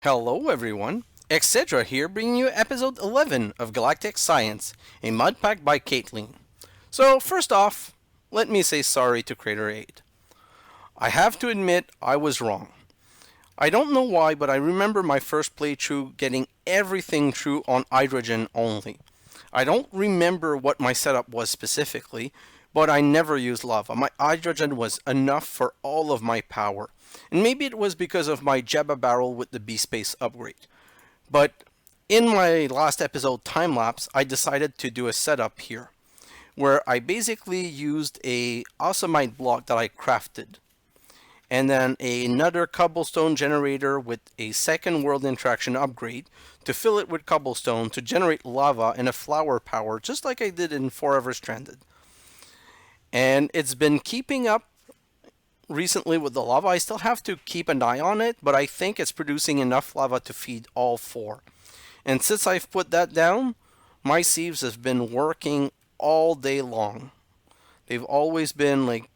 Hello, everyone. xHedra here, bringing you episode 11 of Galactic Science, a mud pack by Caitlin. So, first off, let me say sorry to Krater Aid. I have to admit I was wrong. I don't know why, but I remember my first playthrough getting everything true on hydrogen only. I don't remember what my setup was specifically, but I never used lava. My hydrogen was enough for all of my power. And maybe it was because of my Jabba barrel with the B space upgrade. But in my last episode time lapse, I decided to do a setup here where I basically used a awesomite block that I crafted and then another cobblestone generator with a second world interaction upgrade to fill it with cobblestone to generate lava and a flower power just like I did in Forever Stranded. And it's been keeping up recently with the lava. I still have to keep an eye on it, but I think it's producing enough lava to feed all four. And since I've put that down, my sieves have been working all day long. They've always been like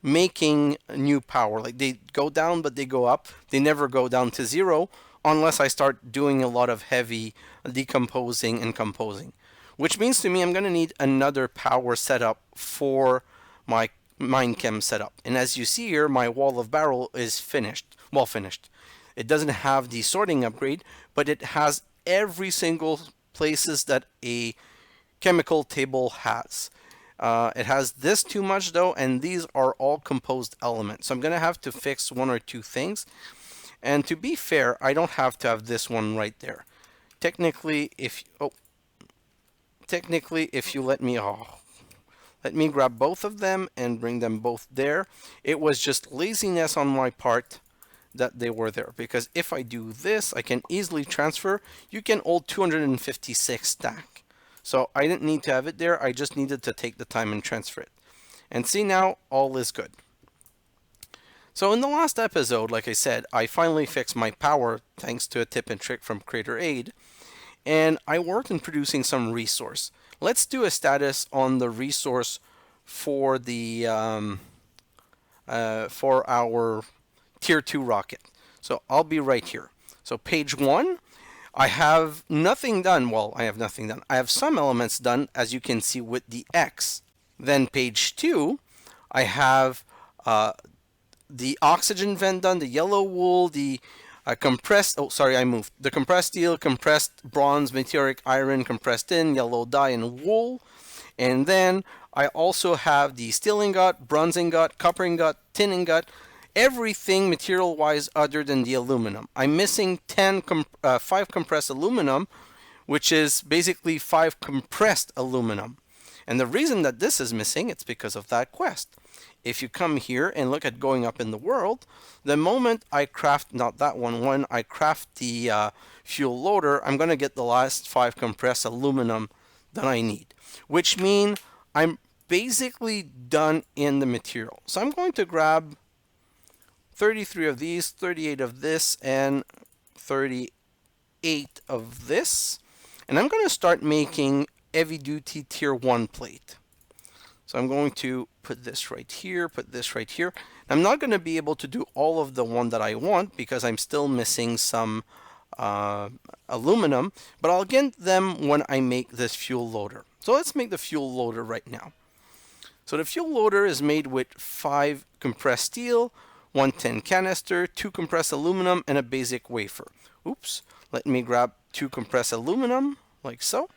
making new power. Like they go down, but they go up. They never go down to zero unless I start doing a lot of heavy decomposing and composing. Which means to me I'm going to need another power setup for my mine chem setup. And as you see here, my wall of barrel is finished. Well finished. It doesn't have the sorting upgrade, but it has every single places that a chemical table has. It has this too much though, and these are all composed elements. So I'm gonna have to fix one or two things. And to be fair, I don't have to have this one right there. Technically, if you let me grab both of them and bring them both there. It was just laziness on my part that they were there. Because if I do this, I can easily transfer. You can hold 256 stack. So I didn't need to have it there. I just needed to take the time and transfer it. And see now, all is good. So in the last episode, like I said, I finally fixed my power thanks to a tip and trick from Krater Aid. And I worked in producing some resource. Let's do a status on the resource for the for our tier 2 rocket. So I'll be right here. So page 1, I have nothing done. Well, I have nothing done. I have some elements done, as you can see with the X. Then page 2, I have the oxygen vent done, the yellow wool, the compressed, oh sorry, I moved. The compressed steel, compressed bronze, meteoric iron, compressed tin, yellow dye, and wool. And then I also have the steel ingot, bronze ingot, copper ingot, tin ingot, everything material-wise other than the aluminum. I'm missing 5 compressed aluminum, which is basically 5 compressed aluminum. And the reason that this is missing, it's because of that quest. If you come here and look at going up in the world, the moment I craft, not that one, when I craft the fuel loader, I'm going to get the last 5 compressed aluminum that I need. Which means I'm basically done in the material. So I'm going to grab 33 of these, 38 of this, and 38 of this. And I'm going to start making heavy duty tier 1 plate. So I'm going to put this right here, put this right here. I'm not going to be able to do all of the one that I want because I'm still missing some aluminum, but I'll get them when I make this fuel loader. So let's make the fuel loader right now. So the fuel loader is made with 5 compressed steel, 1 tin canister, 2 compressed aluminum, and a basic wafer. Oops, let me grab 2 compressed aluminum, like so.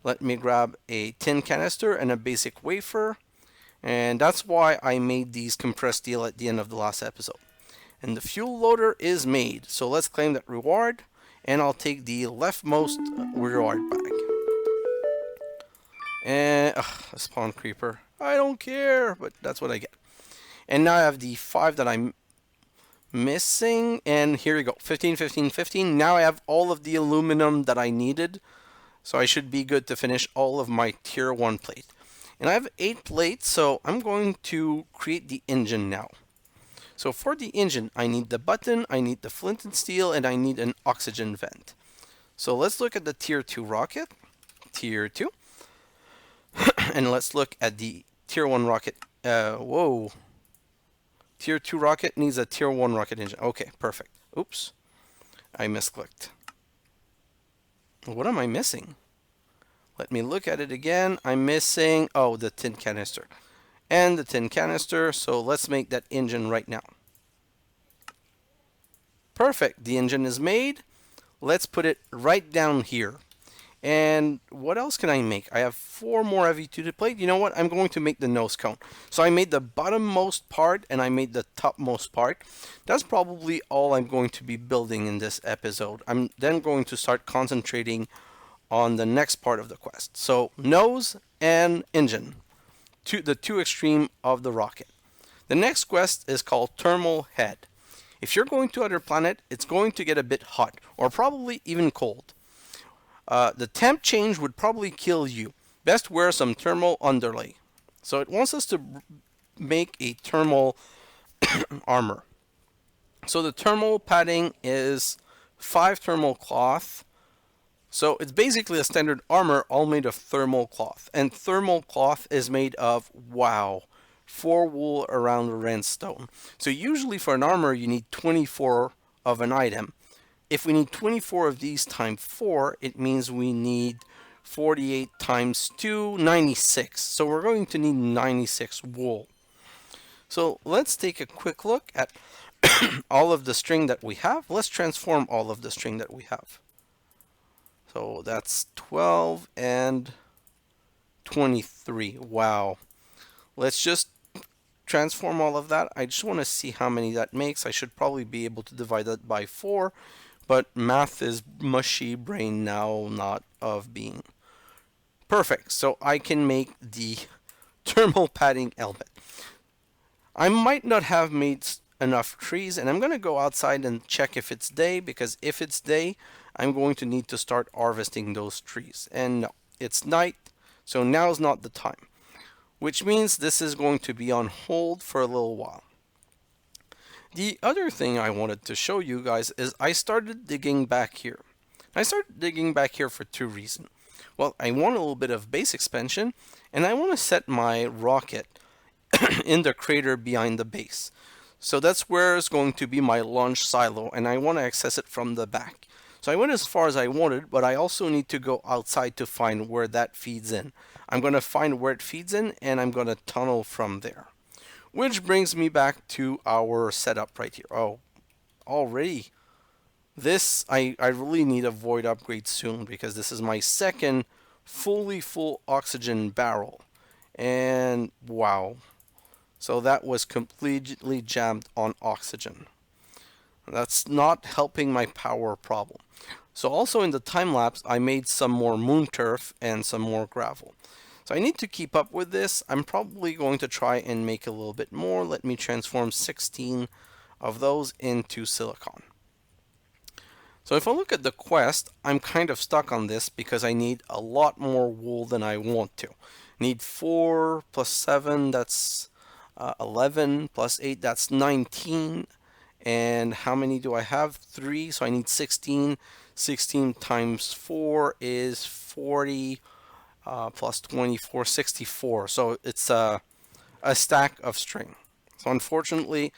Let me grab a tin canister and a basic wafer. And that's why I made these compressed steel at the end of the last episode. And the fuel loader is made. So let's claim that reward. And I'll take the leftmost reward bag. And a spawn creeper. I don't care, but that's what I get. And now I have the 5 that I'm missing. And here we go. 15, 15, 15. Now I have all of the aluminum that I needed. So I should be good to finish all of my tier 1 plate. And I have 8 plates, so I'm going to create the engine now. So for the engine, I need the button, I need the flint and steel, and I need an oxygen vent. So let's look at the tier 2 rocket. Tier 2. And let's look at the tier 1 rocket. Whoa. Tier 2 rocket needs a tier 1 rocket engine. Okay, perfect. Oops. I misclicked. What am I missing? Let me look at it again. I'm missing, oh, the tin canister. And the tin canister, so let's make that engine right now. Perfect, the engine is made. Let's put it right down here. And what else can I make? I have 4 more heavy-duty plate. You know what? I'm going to make the nose cone. So I made the bottommost part and I made the topmost part. That's probably all I'm going to be building in this episode. I'm then going to start concentrating on the next part of the quest. So nose and engine, the two extreme of the rocket. The next quest is called Thermal Head. If you're going to other planet, it's going to get a bit hot or probably even cold. The temp change would probably kill you. Best wear some thermal underlay. So it wants us to make a thermal armor. So the thermal padding is 5 thermal cloth. So it's basically a standard armor all made of thermal cloth. And thermal cloth is made of, wow, 4 wool around the rhinestone. So usually for an armor you need 24 of an item. If we need 24 of these times 4, it means we need 48 times 2, 96. So we're going to need 96 wool. So let's take a quick look at all of the string that we have. Let's transform all of the string that we have. So that's 12 and 23. Wow. Let's just transform all of that. I just want to see how many that makes. I should probably be able to divide that by 4. But math is mushy brain now, not of being. Perfect. So I can make the thermal padding helmet. I might not have made enough trees, and I'm going to go outside and check if it's day, because if it's day, I'm going to need to start harvesting those trees. And no, it's night, so now's not the time. Which means this is going to be on hold for a little while. The other thing I wanted to show you guys is I started digging back here. I started digging back here for 2 reasons. Well, I want a little bit of base expansion, and I want to set my rocket in the crater behind the base. So that's where it's going to be my launch silo, and I want to access it from the back. So I went as far as I wanted, but I also need to go outside to find where that feeds in. I'm going to find where it feeds in, and I'm going to tunnel from there. Which brings me back to our setup right here. Oh, already. This, I really need a void upgrade soon, because this is my second fully full oxygen barrel. And wow. So that was completely jammed on oxygen. That's not helping my power problem. So also in the time lapse, I made some more moon turf and some more gravel. So I need to keep up with this. I'm probably going to try and make a little bit more. Let me transform 16 of those into silicon. So if I look at the quest, I'm kind of stuck on this because I need a lot more wool than I want to. Need 4 plus 7, that's 11 plus 8, that's 19. And how many do I have? 3, so I need 16. 16 times 4 is 40, plus 24, 64. So it's a stack of string. So unfortunately,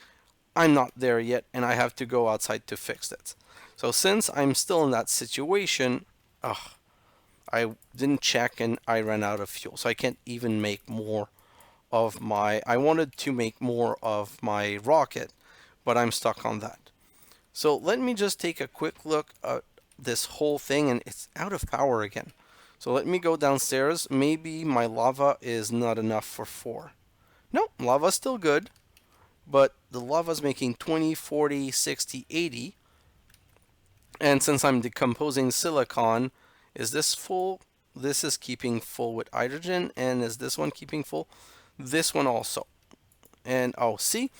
I'm not there yet, and I have to go outside to fix it. So since I'm still in that situation, I didn't check and I ran out of fuel. So I can't even make more of my, I wanted to make more of my rocket, but I'm stuck on that. So let me just take a quick look at this whole thing, and it's out of power again. So let me go downstairs. Maybe my lava is not enough for 4. No, lava's still good, but the lava's making 20, 40, 60, 80. And since I'm decomposing silicon, is this full? This is keeping full with hydrogen, and is this one keeping full? This one also. And oh, see?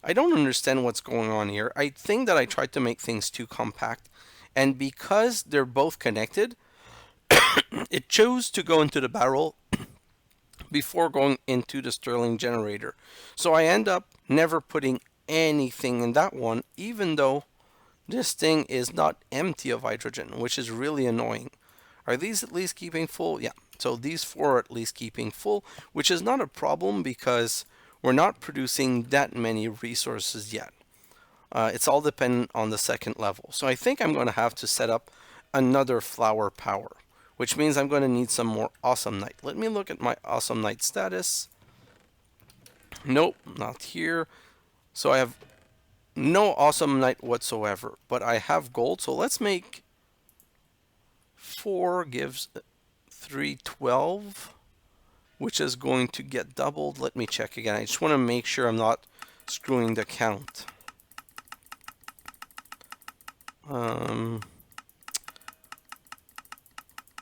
I don't understand what's going on here. I think that I tried to make things too compact, and because they're both connected, it chose to go into the barrel before going into the Stirling generator. So I end up never putting anything in that one, even though this thing is not empty of hydrogen, which is really annoying. Are these at least keeping full? Yeah. So these 4 are at least keeping full, which is not a problem because we're not producing that many resources yet. It's all dependent on the second level. So I think I'm going to have to set up another flower power, which means I'm going to need some more Awesome Night. Let me look at my Awesome Night status. Nope, not here. So I have no Awesome Night whatsoever, but I have gold. So let's make 4 gives 312, which is going to get doubled. Let me check again. I just want to make sure I'm not screwing the count.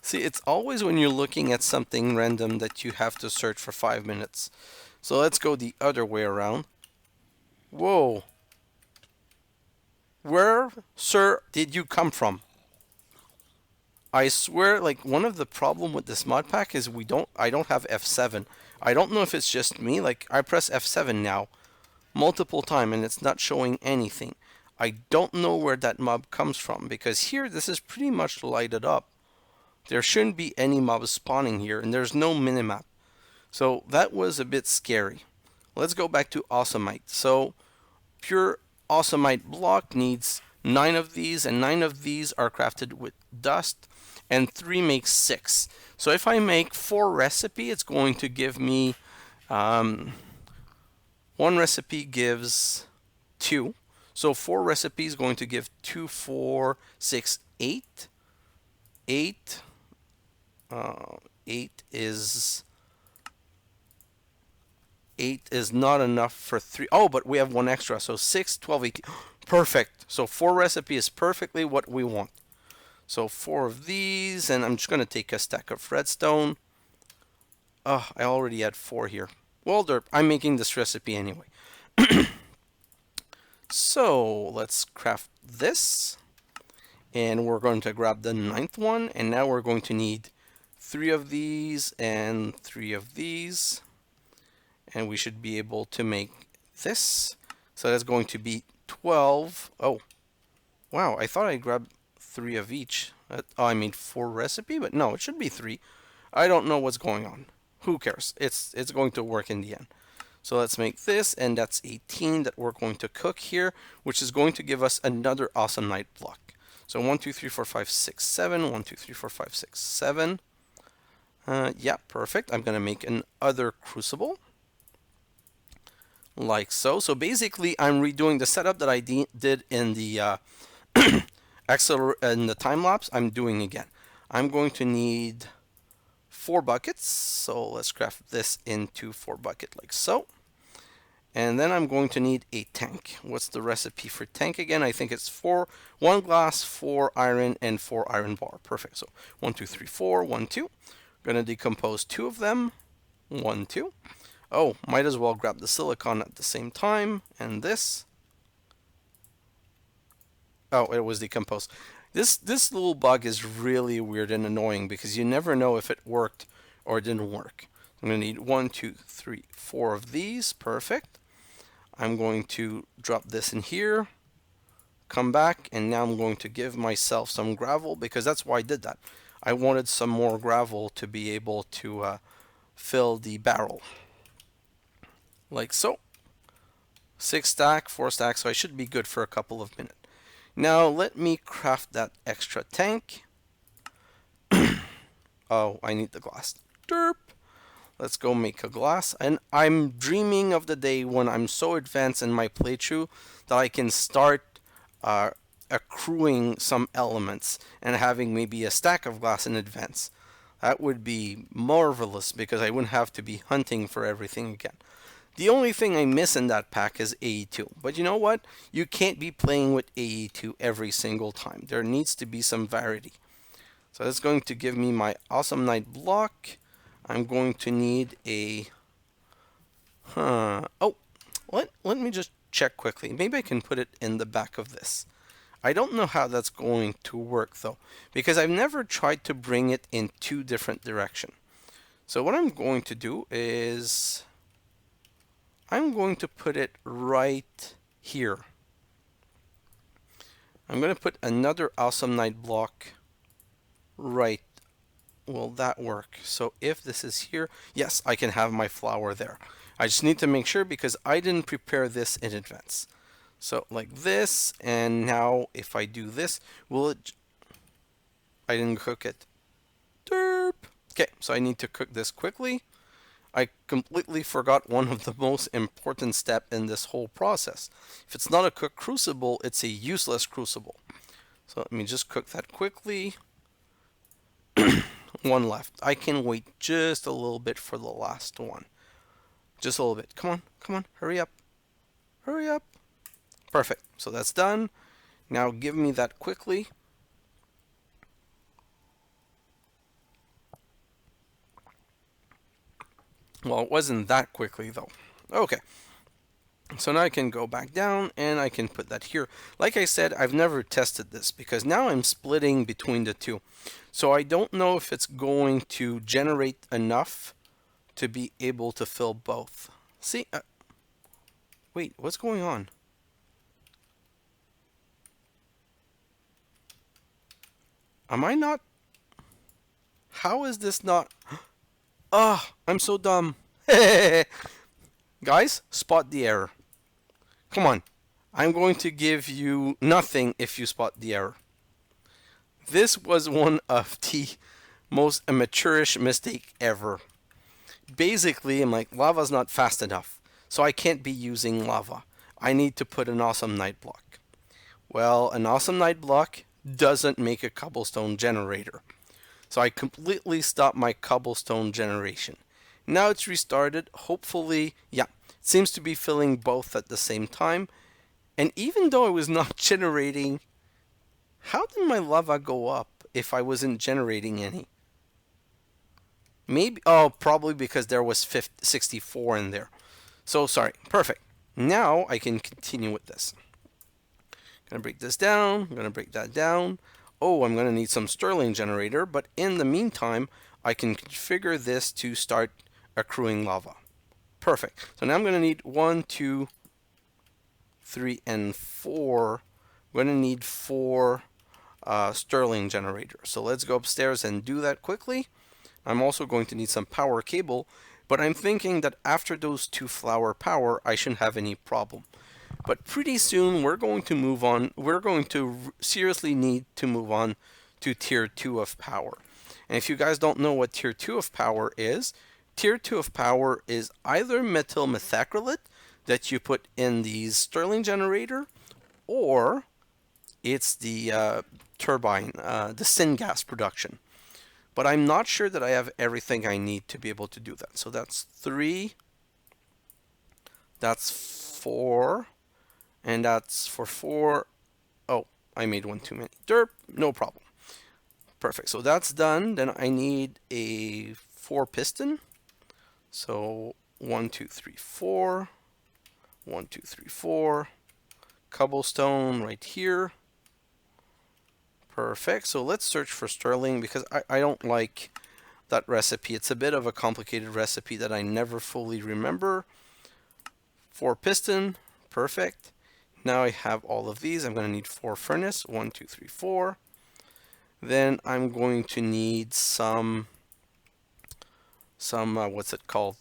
See, it's always when you're looking at something random that you have to search for 5 minutes. So let's go the other way around. Whoa. Where, sir, did you come from? I swear, like, one of the problem with this mod pack is I don't have F7. I don't know if it's just me, like, I press F7 now multiple times and it's not showing anything. I don't know where that mob comes from, because here this is pretty much lighted up. There shouldn't be any mobs spawning here, and there's no minimap. So that was a bit scary. Let's go back to Awesomite. So pure Awesomite block needs 9 of these, and 9 of these are crafted with dust, and 3 makes 6. So if I make 4 recipe, it's going to give me 1 recipe gives 2. So 4 recipes is going to give 2, 4, 6, 8. 8 is not enough for 3. Oh, but we have 1 extra. So 6, 12, 18. Perfect. So 4 recipe is perfectly what we want. So 4 of these, and I'm just going to take a stack of redstone. Oh, I already had 4 here. Well, I'm making this recipe anyway. So let's craft this. And we're going to grab the 9th one. And now we're going to need 3 of these and 3 of these. And we should be able to make this. So that's going to be 12. Oh, wow. I thought I grabbed 3 of each. Oh, I made 4 recipe, but no, it should be 3. I don't know what's going on. Who cares? It's going to work in the end. So let's make this, and that's 18 that we're going to cook here, which is going to give us another awesome night block. So 1, 2, 3, 4, 5, 6, 7. 1, 2, 3, 4, 5, 6, 7. Yeah, perfect. I'm going to make another crucible. Like so. So basically, I'm redoing the setup that I did in the in the time lapse. I'm doing again. I'm going to need 4 buckets. So let's craft this into 4 bucket like so. And then I'm going to need a tank. What's the recipe for tank again? I think it's 1 glass, 4 iron, and 4 iron bar. Perfect. So 1, 2, 3, 4, 1, 2. Going to decompose 2 of them. 1, 2. Oh, might as well grab the silicon at the same time. And this. Oh, it was decomposed. This little bug is really weird and annoying because you never know if it worked or didn't work. I'm going to need 1, 2, 3, 4 of these. Perfect. I'm going to drop this in here. Come back, and now I'm going to give myself some gravel because that's why I did that. I wanted some more gravel to be able to fill the barrel. Like so. 6 stack, 4 stack, so I should be good for a couple of minutes. Now let me craft that extra tank. Oh, I need the glass. Derp. Let's go make a glass. And I'm dreaming of the day when I'm so advanced in my playthrough that I can start accruing some elements and having maybe a stack of glass in advance. That would be marvelous because I wouldn't have to be hunting for everything again. The only thing I miss in that pack is AE2. But you know what? You can't be playing with AE2 every single time. There needs to be some variety. So that's going to give me my awesome night block. I'm going to need a... Oh, let me just check quickly. Maybe I can put it in the back of this. I don't know how that's going to work though, because I've never tried to bring it in 2 different directions. So what I'm going to do is... I'm going to put it right here. I'm going to put another awesome night block right. Will that work? So if this is here, yes, I can have my flower there. I just need to make sure because I didn't prepare this in advance. So like this, and now if I do this, will it... I didn't cook it. Derp. Okay, so I need to cook this quickly. I completely forgot one of the most important steps in this whole process. If it's not a cooked crucible, it's a useless crucible. So let me just cook that quickly. One left. I can wait just a little bit for the last one. Just a little bit. Come on, come on, hurry up. Hurry up. Perfect. So that's done. Now give me that quickly. Well, it wasn't that quickly though. Okay. So now I can go back down and I can put that here. Like I said, I've never tested this because now I'm splitting between the two. So I don't know if it's going to generate enough to be able to fill both. See? Wait, what's going on? Am I not? How is this not? Ah, I'm so dumb. Guys, spot the error. Come on. I'm going to give you nothing if you spot the error. This was one of the most amateurish mistake ever. Basically, I'm like, lava's not fast enough, so I can't be using lava. I need to put an awesome night block. Well, an awesome night block doesn't make a cobblestone generator. So I completely stopped my cobblestone generation. Now it's restarted. Hopefully, yeah, it seems to be filling both at the same time. And even though I was not generating, how did my lava go up if I wasn't generating any? Maybe, oh, probably because there was 64 in there. So sorry, perfect. Now I can continue with this. Gonna break this down, gonna break that down. Oh, I'm gonna need some Stirling generator, but in the meantime, I can configure this to start accruing lava. Perfect. So now I'm gonna need 1, 2, 3, and 4. I'm gonna need 4 Stirling generators. So let's go upstairs and do that quickly. I'm also going to need some power cable, but I'm thinking that after those 2 flower power, I shouldn't have any problem. But pretty soon we're going to move on. We're going to seriously need to move on to tier 2 of power. And if you guys don't know what tier 2 of power is, tier 2 of power is either methyl methacrylate that you put in the Stirling generator, or it's the turbine, the syngas production. But I'm not sure that I have everything I need to be able to do that. So that's 3, that's 4, and that's for 4. Oh, I made one too many. Derp, no problem. Perfect. So that's done. Then I need a 4 piston. So 1, 2, 3, 4. 1, 2, 3, 4. Cobblestone right here. Perfect. So let's search for Stirling because I don't like that recipe. It's a bit of a complicated recipe that I never fully remember. 4 piston. Perfect. Now I have all of these. I'm going to need 4 furnace. 1, 2, 3, 4. Then I'm going to need some what's it called?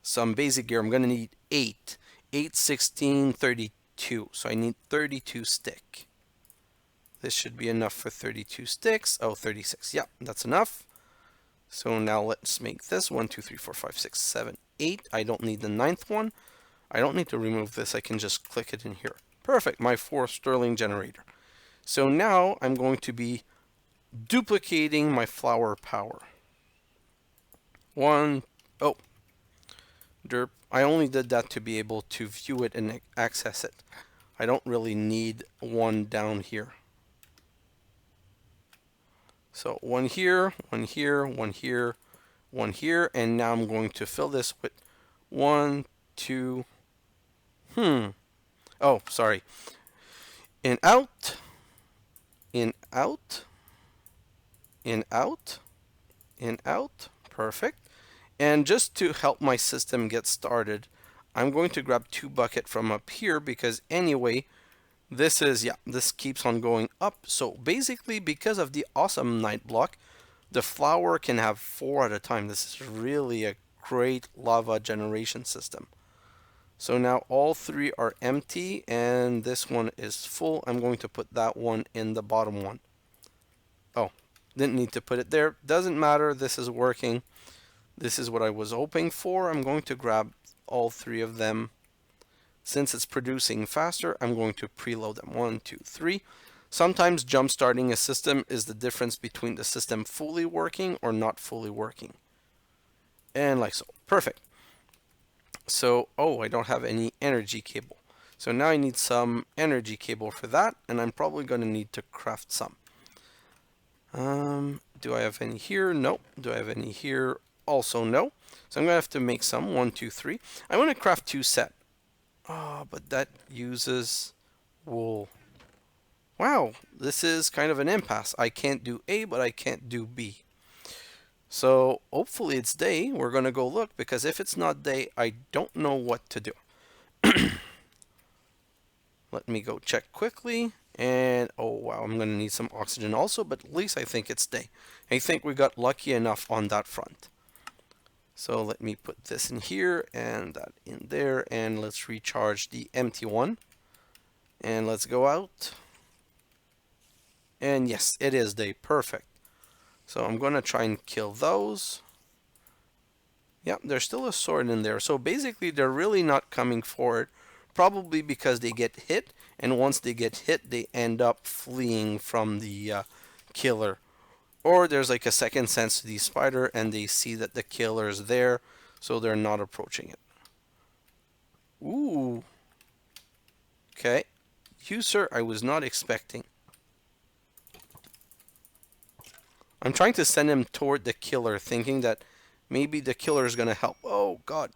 Some basic gear. I'm going to need 8. 8, 16, 32. So I need 32 stick. This should be enough for 32 sticks. Oh, 36. Yeah, that's enough. So now let's make this 1, 2, 3, 4, 5, 6, 7, 8. I don't need the 9th one. I don't need to remove this. I can just click it in here. Perfect. My 4 Stirling generator. So now I'm going to be duplicating my flower power. 1. Oh. Derp. I only did that to be able to view it and access it. I don't really need one down here. So 1 here, 1 here, 1 here, 1 here, and now I'm going to fill this with 1, 2. Oh, sorry. In, out, in, out, in, out, in, out. Perfect. And just to help my system get started, I'm going to grab 2 buckets from up here because anyway, this keeps on going up. So basically, because of the awesome night block, the flower can have 4 at a time. This is really a great lava generation system. So now all three are empty and this one is full. I'm going to put that one in the bottom one. Oh, didn't need to put it there. Doesn't matter. This is working. This is what I was hoping for. I'm going to grab all three of them. Since it's producing faster, I'm going to preload them. 1, 2, 3. Sometimes jump starting a system is the difference between the system fully working or not fully working. And like so. Perfect. So, oh, I don't have any energy cable. So now I need some energy cable for that, and I'm probably going to need to craft some. Do I have any here? No. Do I have any here? Also no. So I'm going to have to make some. 1, 2, 3. I want to craft 2 set. Oh, but that uses wool. Wow, this is kind of an impasse. I can't do A, but I can't do B. So hopefully it's day. We're going to go look, because if it's not day, I don't know what to do. Let me go check quickly. And oh wow, I'm going to need some oxygen also, but at least I think it's day. I think we got lucky enough on that front. So let me put this in here and that in there, and let's recharge the empty one. And let's go out. And yes, it is day. Perfect. So I'm going to try and kill those. Yeah, there's still a sword in there. So basically, they're really not coming forward. Probably because they get hit. And once they get hit, they end up fleeing from the killer. Or there's like a second sense to the spider and they see that the killer is there. So they're not approaching it. Ooh. Okay. You, sir, I was not expecting. I'm trying to send him toward the killer, thinking that maybe the killer is going to help. Oh, God.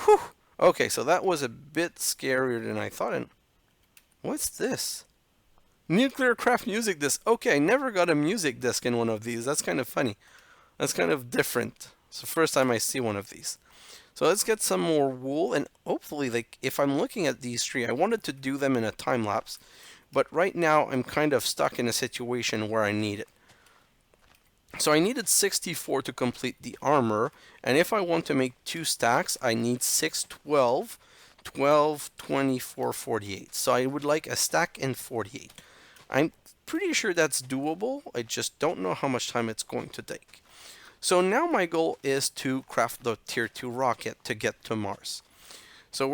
Whew. Okay, so that was a bit scarier than I thought. And what's this? Nuclear craft music disc. Okay, I never got a music disc in one of these. That's kind of funny. That's kind of different. It's the first time I see one of these. So let's get some more wool, and hopefully, like, if I'm looking at these three, I wanted to do them in a time lapse, but right now I'm kind of stuck in a situation where I need it. So I needed 64 to complete the armor, and if I want to make 2 stacks, I need 6, 12, 12, 24, 48. So I would like a stack in 48. I'm pretty sure that's doable. I just don't know how much time it's going to take. So now my goal is to craft the tier 2 rocket to get to Mars. So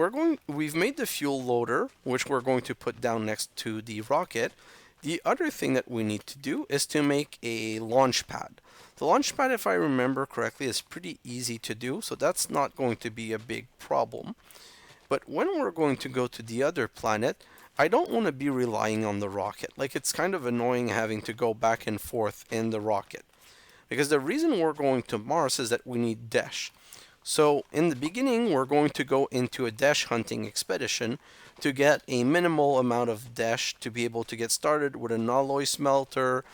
we've made the fuel loader, which we're going to put down next to the rocket. The other thing that we need to do is to make a launch pad. The launch pad, if I remember correctly, is pretty easy to do, so that's not going to be a big problem. But when we're going to go to the other planet, I don't want to be relying on the rocket. Like, it's kind of annoying having to go back and forth in the rocket. Because the reason we're going to Mars is that we need Dash. So in the beginning, we're going to go into a Dash hunting expedition to get a minimal amount of Dash to be able to get started with an alloy smelter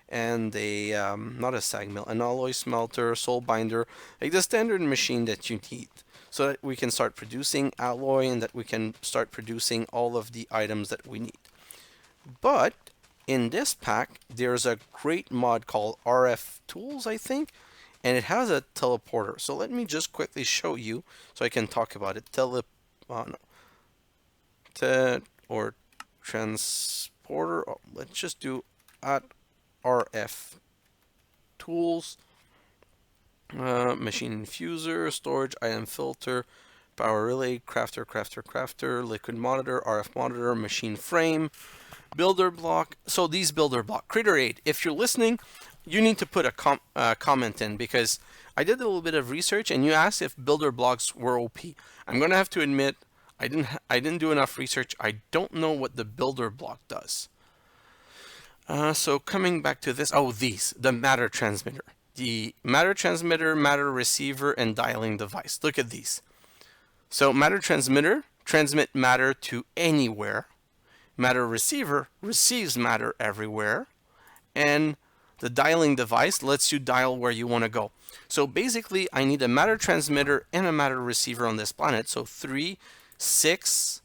and a, not a sag mill, an alloy smelter, soul binder, like the standard machine that you need. So that we can start producing alloy and that we can start producing all of the items that we need. But in this pack, there's a great mod called RF Tools, I think, and it has a teleporter. So let me just quickly show you so I can talk about it. Or transporter. Oh, let's just do at RF Tools. Machine infuser, storage, item filter, power relay, crafter, liquid monitor, RF monitor, machine frame, builder block. So these builder block, Krater Aid. If you're listening, you need to put a comment in, because I did a little bit of research and you asked if builder blocks were OP. I'm gonna have to admit I didn't do enough research. I don't know what the builder block does. So coming back to this, the matter transmitter. The matter transmitter, matter receiver, and dialing device. Look at these. So matter transmitter, transmit matter to anywhere. Matter receiver receives matter everywhere. And the dialing device lets you dial where you want to go. So basically, I need a matter transmitter and a matter receiver on this planet. So 3, 6,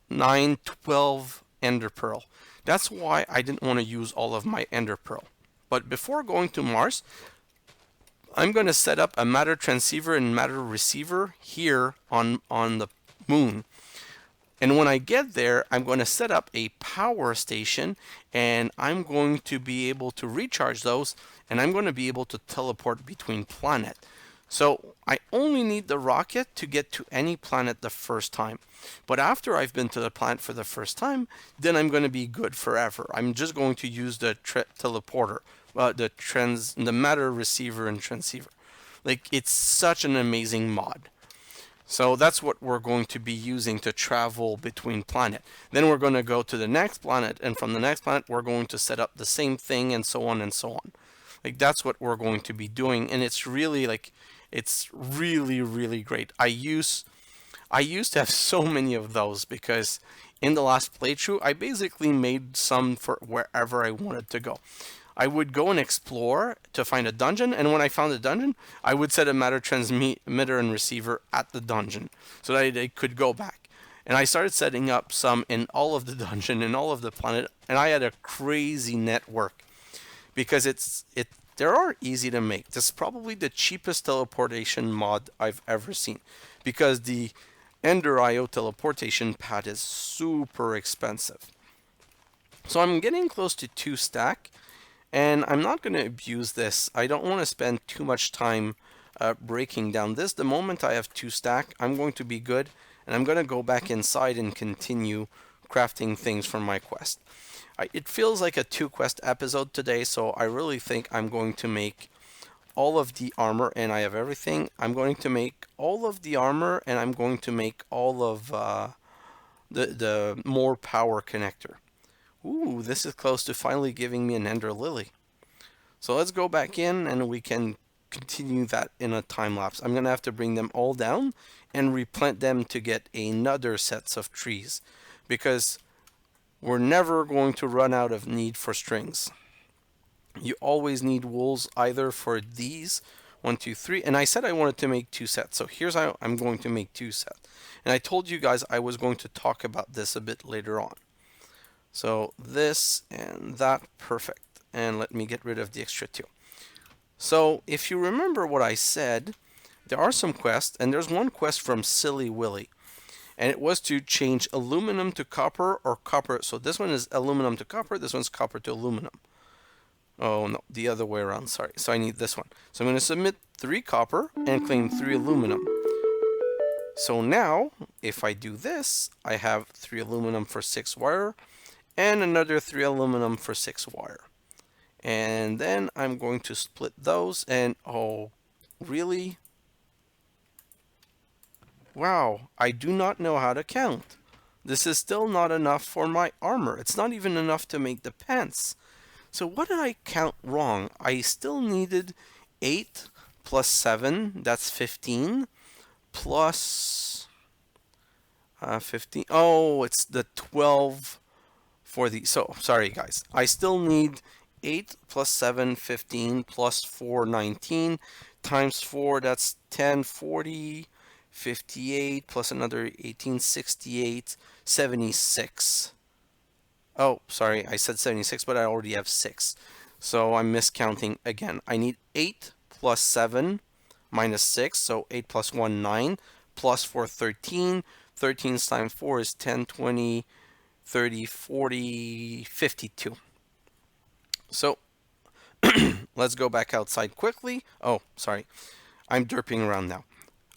9, 12 ender pearl. That's why I didn't want to use all of my ender pearl. But before going to Mars, I'm going to set up a matter transceiver and matter receiver here on the moon. And when I get there, I'm going to set up a power station, and I'm going to be able to recharge those, and I'm going to be able to teleport between planets. So I only need the rocket to get to any planet the first time. But after I've been to the planet for the first time, then I'm going to be good forever. I'm just going to use the teleporter, the matter receiver and transceiver. Like, it's such an amazing mod. So that's what we're going to be using to travel between planet. Then we're going to go to the next planet, and from the next planet we're going to set up the same thing, and so on and so on. Like, that's what we're going to be doing, and it's really it's really, really great. I used to have so many of those because in the last playthrough I basically made some for wherever I wanted to go. I would go and explore to find a dungeon, and when I found a dungeon, I would set a matter transmitter and receiver at the dungeon so that I could go back. And I started setting up some in all of the dungeon and all of the planet, and I had a crazy network because they are easy to make. This is probably the cheapest teleportation mod I've ever seen because the Ender IO teleportation pad is super expensive. So I'm getting close to 2 stack. And I'm not going to abuse this. I don't want to spend too much time breaking down this. The moment I have 2 stack, I'm going to be good. And I'm going to go back inside and continue crafting things for my quest. It feels like a 2 quest episode today, so I really think I'm going to make all of the armor, and I have everything. I'm going to make all of the armor, and I'm going to make all of the more power connector. Ooh, this is close to finally giving me an Ender Lily. So let's go back in and we can continue that in a time lapse. I'm going to have to bring them all down and replant them to get another sets of trees because we're never going to run out of need for strings. You always need wools either for these 1, 2, 3, and I said I wanted to make 2 sets. So here's how I'm going to make 2 sets. And I told you guys I was going to talk about this a bit later on. So this and that, perfect. And let me get rid of the extra 2. So if you remember what I said, there are some quests, and there's one quest from Silly Willy. And it was to change aluminum to copper or copper. So this one is aluminum to copper, this one's copper to aluminum. Oh no, the other way around, sorry. So I need this one. So I'm going to submit 3 copper and claim 3 aluminum. So now, if I do this, I have 3 aluminum for 6 wire, and another 3 aluminum for 6 wire. And then I'm going to split those, and oh, really? Wow, I do not know how to count. This is still not enough for my armor. It's not even enough to make the pants. So what did I count wrong? I still needed 8 plus 7, that's 15, plus 15. Oh, it's the 12 for the, so sorry guys, I still need 8 plus 7, 15, plus 4, 19, times 4, that's 10, 40, 58, plus another 18, 68, 76. Oh, sorry, I said 76, but I already have 6. So I'm miscounting again. I need 8 plus 7 minus 6, so 8 plus 1, 9, plus 4, 13. 13 times 4 is 10, 20, 30, 40, 52. So let's go back outside quickly. Oh, sorry. I'm derping around now.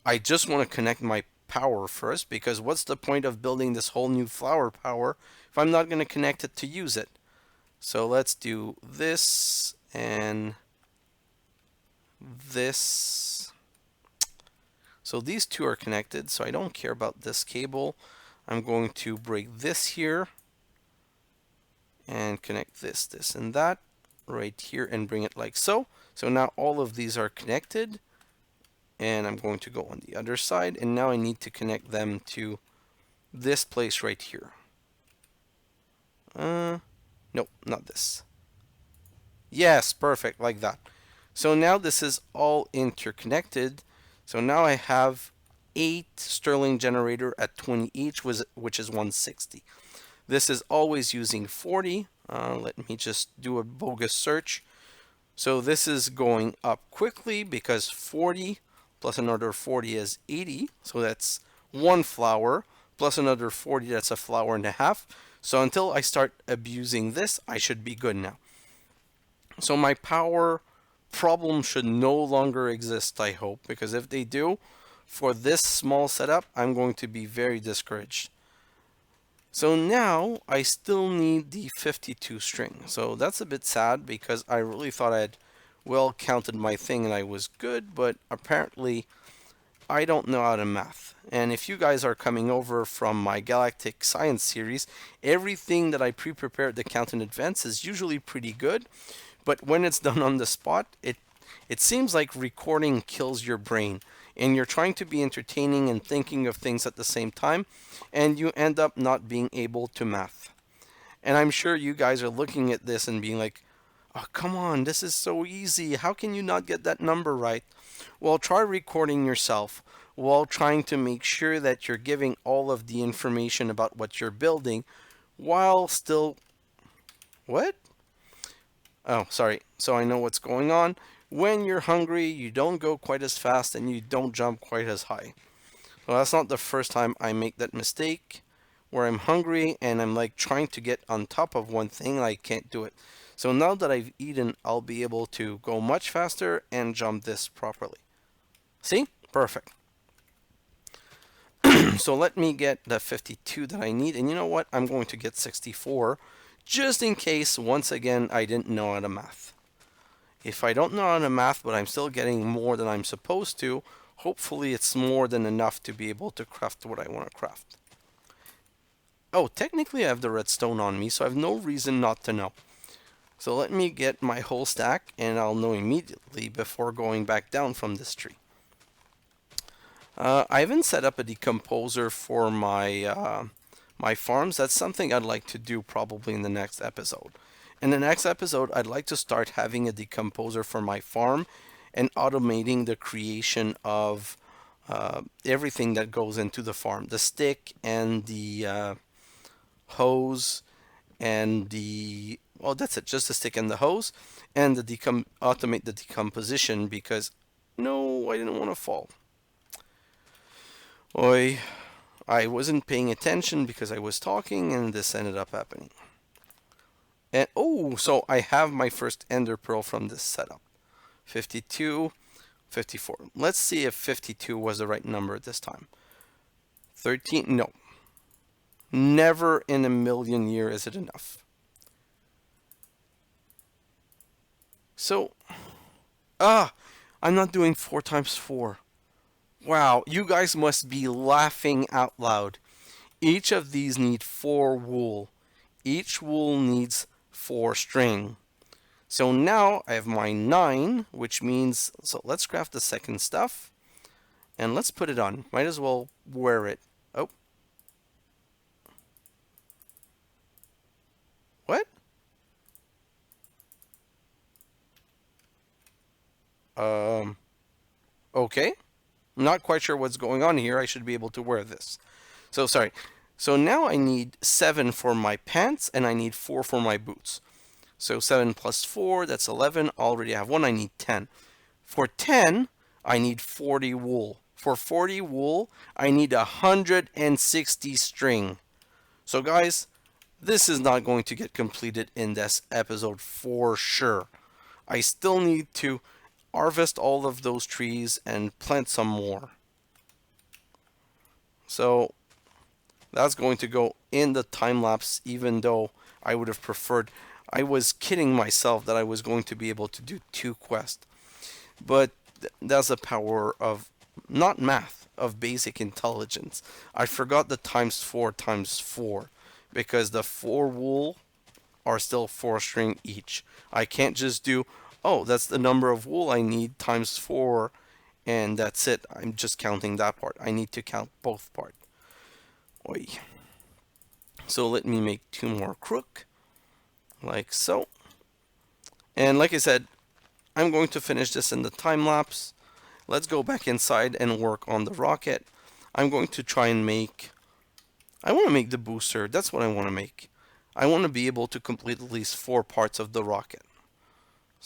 I just want to connect my power first because what's the point of building this whole new flower power if I'm not going to connect it to use it? So let's do this and this. So these 2 are connected, so I don't care about this cable. I'm going to break this here and connect this, this, and that right here and bring it like so. So now all of these are connected, and I'm going to go on the other side, and now I need to connect them to this place right here. Nope, not this. Yes, perfect, like that. So now this is all interconnected. So now I have 8 Sterling generator at 20 each, which is 160. This is always using 40. Let me just do a bogus search. So this is going up quickly because 40 plus another 40 is 80. So that's one flower plus another 40, that's a flower and a half. So until I start abusing this, I should be good now. So my power problem should no longer exist, I hope, because if they do, for this small setup, I'm going to be very discouraged. So now I still need the 52 string. So that's a bit sad because I really thought I had well counted my thing and I was good, but apparently I don't know how to math. And if you guys are coming over from my Galactic Science series, everything that I pre-prepared to count in advance is usually pretty good. But when it's done on the spot, it seems like recording kills your brain, and you're trying to be entertaining and thinking of things at the same time, and you end up not being able to math. And I'm sure you guys are looking at this and being like, "Oh, come on, this is so easy. How can you not get that number right?" Well, try recording yourself while trying to make sure that you're giving all of the information about what you're building while still. What? Oh, sorry. So I know what's going on. When you're hungry, you don't go quite as fast and you don't jump quite as high. Well, that's not the first time I make that mistake where I'm hungry and I'm like trying to get on top of one thing and I can't do it. So now that I've eaten, I'll be able to go much faster and jump this properly. See? Perfect. So let me get the 52 that I need. And you know what? I'm going to get 64 just in case, once again, I didn't know how to math. If I don't know how to math, but I'm still getting more than I'm supposed to, hopefully it's more than enough to be able to craft what I want to craft. Oh, technically I have the redstone on me, so I have no reason not to know. So let me get my whole stack, and I'll know immediately before going back down from this tree. I haven't set up a decomposer for my farms. That's something I'd like to do probably in the next episode. In the next episode, I'd like to start having a decomposer for my farm and automating the creation of everything that goes into the farm. The stick and the hose and the... Well, that's it. Just the stick and the hose. And automate the decomposition because... No, I didn't want to fall. Oi. I wasn't paying attention because I was talking and this ended up happening. And oh, so I have my first ender pearl from this setup. 52, 54. Let's see if 52 was the right number this time. 13, no. Never in a million years is it enough. So, I'm not doing 4 times 4. Wow, you guys must be laughing out loud. Each of these need 4 wool. Each wool needs 4 string. So now I have my 9, which means, so let's craft the second stuff. And let's put it on. Might as well wear it. Oh. What? Okay. I'm not quite sure what's going on here. I should be able to wear this. So, sorry. So now I need 7 for my pants, and I need 4 for my boots. So 7 plus 4, that's 11. Already have 1, I need 10. For 10, I need 40 wool. For 40 wool, I need 160 string. So guys, this is not going to get completed in this episode for sure. I still need to harvest all of those trees and plant some more. So that's going to go in the time lapse, even though I would have preferred. I was kidding myself that I was going to be able to do 2 quests. But that's the power of, not math, of basic intelligence. I forgot the times 4 times 4 because the 4 wool are still 4 string each. I can't just do, oh, that's the number of wool I need times 4 and that's it. I'm just counting that part. I need to count both parts. Oi. So let me make 2 more crook, like so. And like I said, I'm going to finish this in the time lapse. Let's go back inside and work on the rocket. I'm going to try and make... I want to make the booster. That's what I want to make. I want to be able to complete at least 4 parts of the rocket.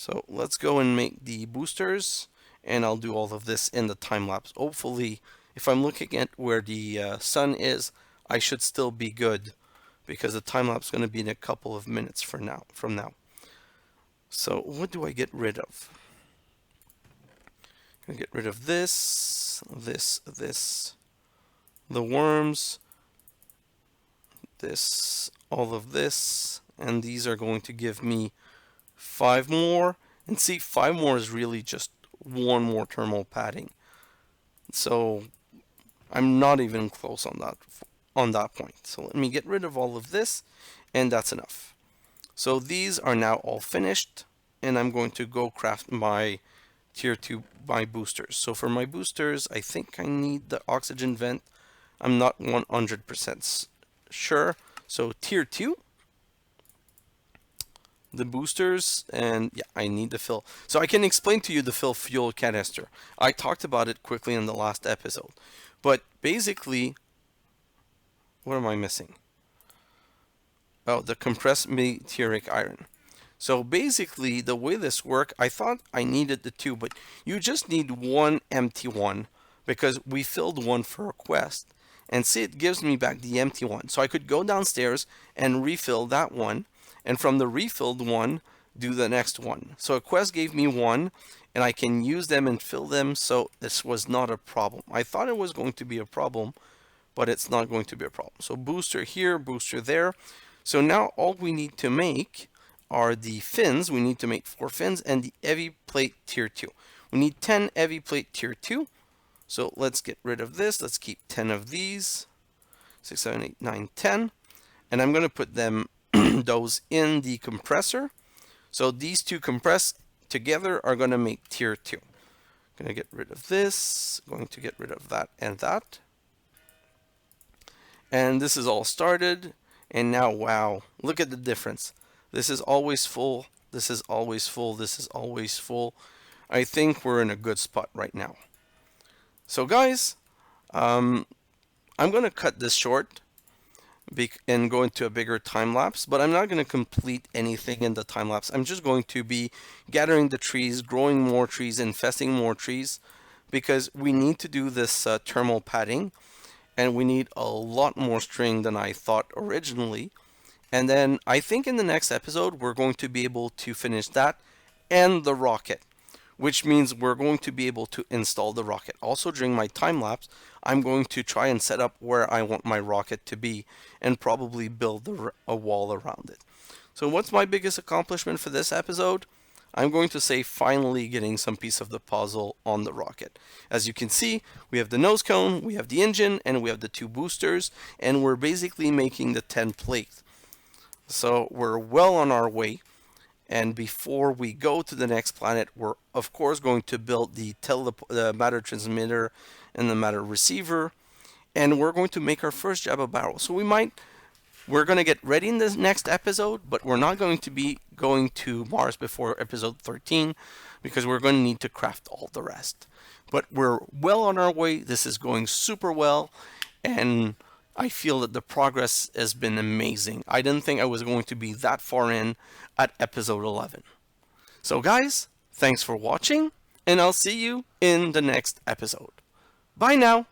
So let's go and make the boosters, and I'll do all of this in the time lapse. Hopefully, if I'm looking at where the sun is, I should still be good because the time lapse is going to be in a couple of minutes from now. So what do I get rid of? I'm going to get rid of this, the worms, this, all of this, and these are going to give me 5 more. And see, 5 more is really just 1 more thermal padding. So I'm not even close on that point. So let me get rid of all of this, and that's enough. So these are now all finished, and I'm going to go craft my tier 2 my boosters. So for my boosters, I think I need the oxygen vent. I'm not 100% sure. So tier 2, the boosters, and yeah, I need the fill. So I can explain to you the fill fuel canister. I talked about it quickly in the last episode. But basically, what am I missing? Oh, the compressed meteoric iron. So basically, the way this works, I thought I needed the 2, but you just need 1 empty one because we filled one for a quest. And see, it gives me back the empty one. So I could go downstairs and refill that one, and from the refilled one, do the next one. So a quest gave me 1, and I can use them and fill them, so this was not a problem. I thought it was going to be a problem, but it's not going to be a problem. So booster here, booster there. So now all we need to make are the fins. We need to make 4 fins and the heavy plate tier 2. We need 10 heavy plate tier 2. So let's get rid of this. Let's keep 10 of these. 6, 7, 8, 9, 10. And I'm going to put them those in the compressor. So these 2 compressed together are going to make tier 2. Going to get rid of this. Going to get rid of that and that. And this is all started. And now, wow, look at the difference. This is always full. This is always full. This is always full. I think we're in a good spot right now. So guys, I'm going to cut this short and go into a bigger time lapse, but I'm not going to complete anything in the time lapse. I'm just going to be gathering the trees, growing more trees, infesting more trees, because we need to do this thermal padding, and we need a lot more string than I thought originally. And then I think in the next episode, we're going to be able to finish that and the rocket, which means we're going to be able to install the rocket. Also, during my time lapse, I'm going to try and set up where I want my rocket to be and probably build a wall around it. So what's my biggest accomplishment for this episode? I'm going to say finally getting some piece of the puzzle on the rocket. As you can see, we have the nose cone, we have the engine, and we have the 2 boosters, and we're basically making the 10 plates. So we're well on our way. And before we go to the next planet, we're of course going to build the matter transmitter and the matter receiver. And we're going to make our first Jabba barrel. So we're going to get ready in this next episode, but we're not going to be going to Mars before episode 13 because we're going to need to craft all the rest. But we're well on our way. This is going super well, and I feel that the progress has been amazing. I didn't think I was going to be that far in at episode 11. So guys, thanks for watching, and I'll see you in the next episode. Bye now!